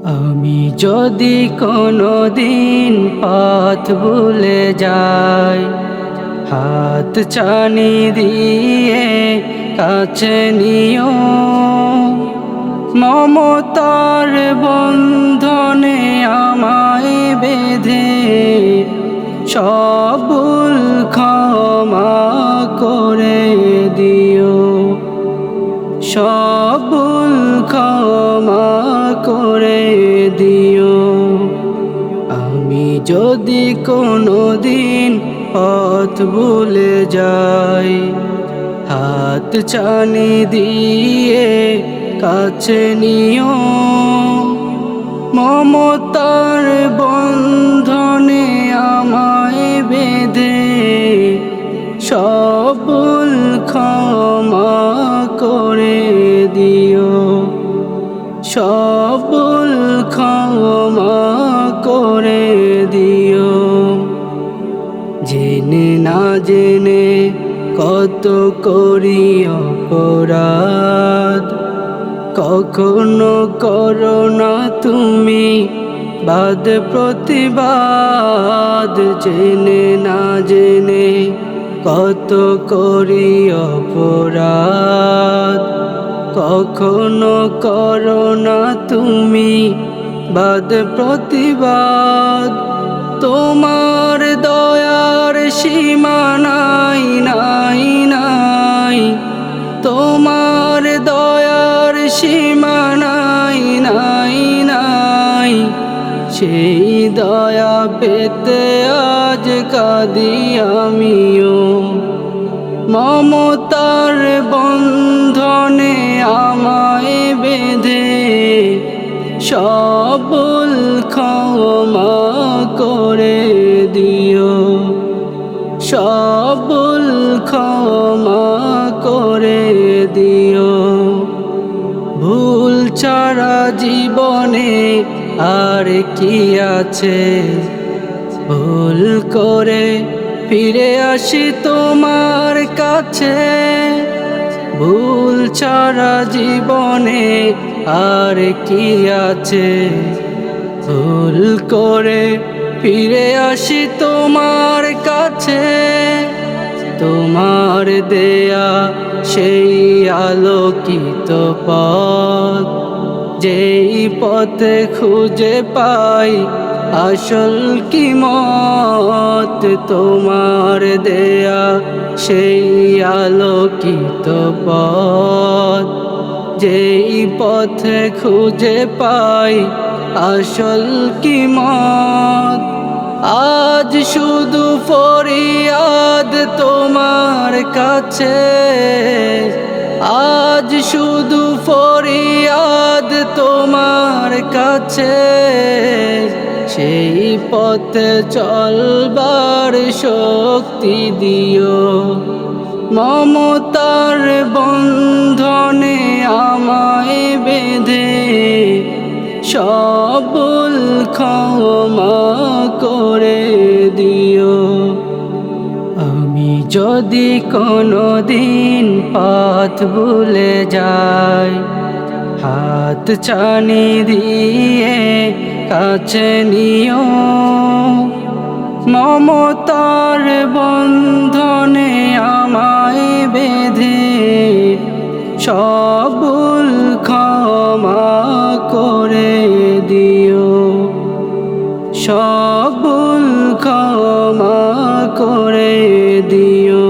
আমি যদি কোনোদিন পথ ভুলে যাই, হাত ছানি দিয়ে কাছে নিও, মমতার বন্ধনে আমায় বেঁধে সব ভুল ক্ষমা করে দিও, সব ভুল ক্ষমা করে দিও। আমি যদি কোনোদিন পথ ভুলে যাই, হাত ছানি দিয়ে কাছে নিও, মমতার বন্ধনে আমায় বেঁধে সব ভুল ক্ষমা করে দিও, সব ভুল ক্ষমা করে দিও। জেনে না জেনে কত করি অপরাধ, কখনো করো না তুমি বাদ প্রতিবাদ। জেনে না জেনে কত করি অপরাধ, কখনো করো না তুমি বাদ প্রতিবাদ। তোমার দয়ার সীমা নাই নাই নাই, তোমার দয়ার সীমা নাই নাই নাই। সেই দয়া পেতে আজ কাঁদি আমিও, মমতার বন্ধনে আমায় বেঁধে সব ভুল ক্ষমা করে দিও, সব ভুল ক্ষমা করে দিও। ভুল ছাড়া জীবনে আর কি আছে, ভুল করে ফিরে আসি তোমার কাছে। ভুল ছাড়া জীবনে আর কি আছে, ভুল করে ফিরে আসি তোমার কাছে। তোমার দেয়া সেই আলোকিত পথ, যেই পথে খুঁজে পাই আসল কি মত। তোমার দেয়া সেই আলোকিত পথ, যেই পথে খুঁজে পাই আসল কি মত। আজ শুধু ফরিয়াদ তোমার কাছে, আজ শুধু ফরিয়াদ তোমার কাছে। সেই পথে চলবার শক্তি দিও, মমতার বন্ধনে আমায় বেঁধে সব ভুল ক্ষমা করে দিও। আমি যদি কোনোদিন পথ ভুলে যাই, হাত ছানি দিয়ে কাছে নিও, মমতার বন্ধনে আমায় বেঁধে সব ভুল ক্ষমা করে দিও, সব ভুল ক্ষমা করে দিও।